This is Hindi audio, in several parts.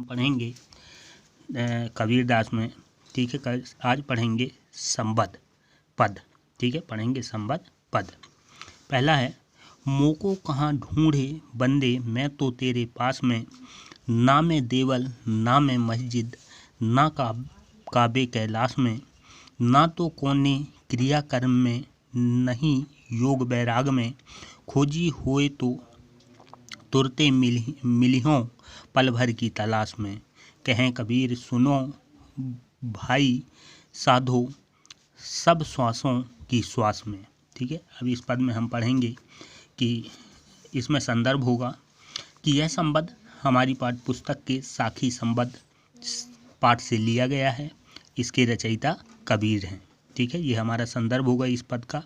हम पढ़ेंगे कबीरदास में, ठीक है। आज पढ़ेंगे संबद्ध पद, ठीक है, पढ़ेंगे संबद्ध पद। पहला है, मोको कहाँ ढूंढे बंदे मैं तो तेरे पास में, ना मैं देवल ना मैं मस्जिद ना काबे कैलाश में, ना तो कोने क्रिया कर्म में नहीं योग वैराग में, खोजी होए तो तुरते मिलियों पल भर की तलाश में, कहें कबीर सुनो भाई साधो सब श्वासों की श्वास में, ठीक है। अब इस पद में हम पढ़ेंगे कि इसमें संदर्भ होगा कि यह संबद्ध हमारी पाठ्य पुस्तक के साखी संबद्ध पाठ से लिया गया है। इसके रचयिता कबीर हैं, ठीक है। ये हमारा संदर्भ होगा इस पद का।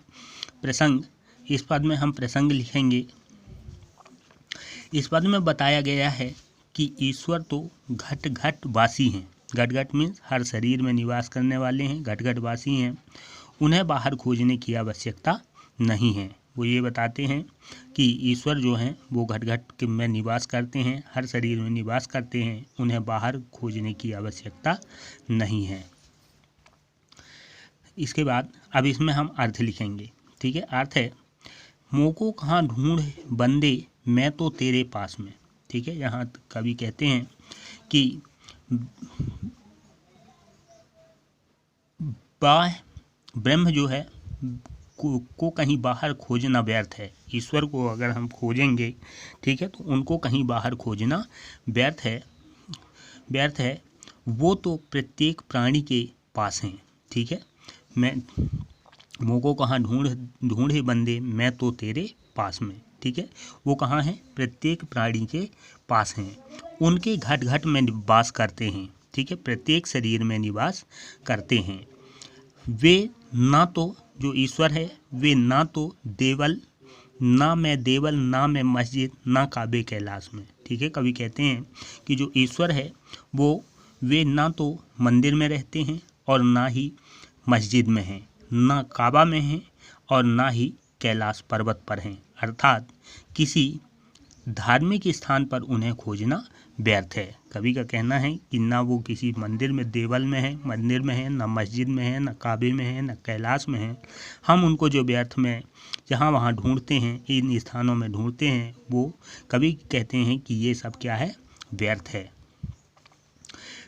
प्रसंग, इस पद में हम प्रसंग लिखेंगे। इस पद में बताया गया है कि ईश्वर तो घट घट वासी हैं। घट घट मीन्स हर शरीर में निवास करने वाले हैं, घट घट वासी हैं। उन्हें बाहर खोजने की आवश्यकता नहीं है। वो ये बताते हैं कि ईश्वर जो हैं वो घट घट में निवास करते हैं, हर शरीर में निवास करते हैं, उन्हें बाहर खोजने की आवश्यकता नहीं है। इसके बाद अब इसमें हम अर्थ लिखेंगे, ठीक है। अर्थ है, मोको कहाँ ढूंढ बंदे मैं तो तेरे पास में, ठीक है। यहाँ कवि कहते हैं कि ब्रह्म जो है को कहीं बाहर खोजना व्यर्थ है। ईश्वर को अगर हम खोजेंगे, ठीक है, तो उनको कहीं बाहर खोजना व्यर्थ है। वो तो प्रत्येक प्राणी के पास हैं, ठीक है। मैं मोको कहाँ ढूंढे बंदे मैं तो तेरे पास में, ठीक है। वो कहाँ हैं? प्रत्येक प्राणी के पास हैं। उनके घट घट में निवास करते हैं, ठीक है, प्रत्येक शरीर में निवास करते हैं। वे ना तो जो ईश्वर है वे ना तो देवल ना मैं मस्जिद ना काबे कैलाश में, ठीक है। कवि कहते हैं कि जो ईश्वर है वे ना तो मंदिर में रहते हैं और ना ही मस्जिद में हैं, ना काबा में हैं और ना ही कैलाश पर्वत पर हैं। अर्थात किसी धार्मिक स्थान पर उन्हें खोजना व्यर्थ है। कवि का कहना है कि ना वो किसी मंदिर में देवल में है, मंदिर में है, ना मस्जिद में है, ना काबे में है, ना कैलाश में है। हम उनको जो व्यर्थ में जहाँ वहाँ ढूंढते हैं, इन स्थानों में ढूंढते हैं, वो कवि कहते हैं कि ये सब क्या है? व्यर्थ है।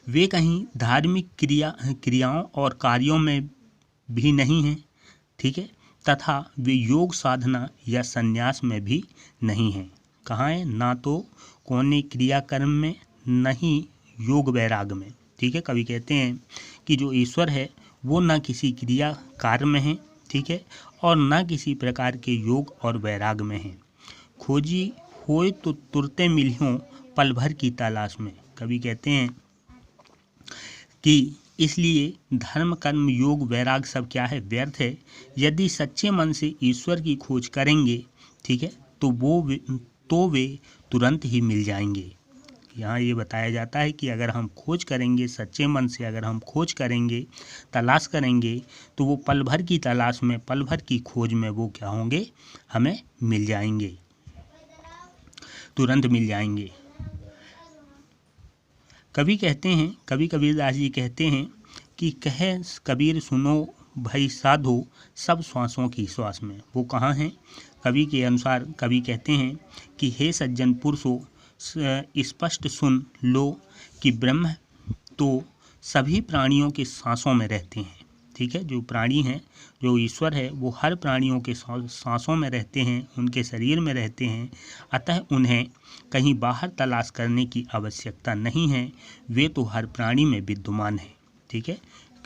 वे कहीं धार्मिक क्रियाओं और कार्यों में भी नहीं हैं, ठीक है, तथा वे योग साधना या संन्यास में भी नहीं हैं। कहाँ है? ना तो कोने क्रियाकर्म में नहीं योग वैराग में, ठीक है। कवि कहते हैं कि जो ईश्वर है वो ना किसी क्रिया कार्य में है, ठीक है, और ना किसी प्रकार के योग और वैराग में है। खोजी होए तो तुरते मिलियों पल भर की तलाश में। कवि कहते हैं कि इसलिए धर्म कर्म योग वैराग सब क्या है? व्यर्थ है। यदि सच्चे मन से ईश्वर की खोज करेंगे, ठीक है, तो वे तुरंत ही मिल जाएंगे। यहाँ ये बताया जाता है कि अगर हम खोज करेंगे, सच्चे मन से अगर हम खोज करेंगे, तलाश करेंगे, तो वो पल भर की तलाश में, पल भर की खोज में वो क्या होंगे? हमें मिल जाएंगे, तुरंत मिल जाएंगे। कवि कहते हैं, कवि कबीरदास जी कहते हैं कि कहे कबीर सुनो भाई साधो सब श्वासों की श्वास में। वो कहाँ हैं? कवि के अनुसार कवि कहते हैं कि हे सज्जन पुरुषों, स्पष्ट सुन लो कि ब्रह्म तो सभी प्राणियों के सांसों में रहते हैं, ठीक है। जो प्राणी हैं, जो ईश्वर है, वो हर प्राणियों के सांसों में रहते हैं, उनके शरीर में रहते हैं। अतः उन्हें कहीं बाहर तलाश करने की आवश्यकता नहीं है। वे तो हर प्राणी में विद्यमान हैं, ठीक है।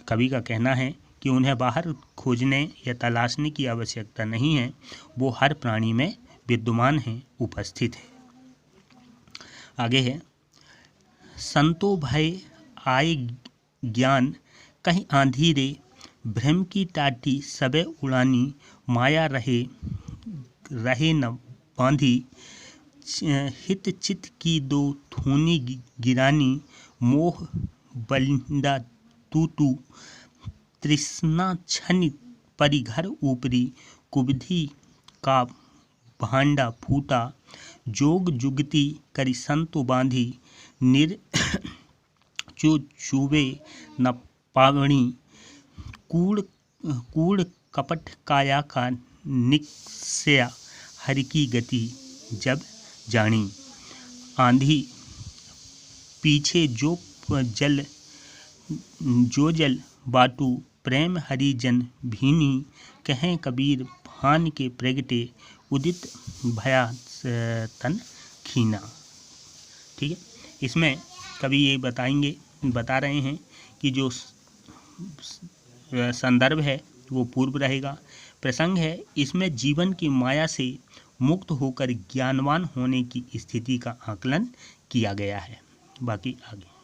कवि का कहना है कि उन्हें बाहर खोजने या तलाशने की आवश्यकता नहीं है, वो हर प्राणी में विद्यमान हैं, उपस्थित हैं। आगे है, संतो भय आए ज्ञान कहीं आंधी रे, भ्रम की टाटी सबे उड़ानी, माया रहे न बांधी, हित चित की दो थूनी गिरानी, मोह बलिंदा तू तृष्णा छनि परिघर ऊपरी, कुबधि का भांडा फूटा, जोग जुगती करि संतो बांधी, जो चूबे न पावणी, कूड़ कपट काया का निश्चया, हरि की गति जब जानी। आंधी पीछे जो जल बाटू, प्रेम हरिजन भीनी, कहें कबीर भान के प्रगटे, उदित भया तन खीना। ठीक है, इसमें कवि ये बता रहे हैं कि जो संदर्भ है वो पूर्व रहेगा। प्रसंग है, इसमें जीवन की माया से मुक्त होकर ज्ञानवान होने की स्थिति का आकलन किया गया है। बाकी आगे।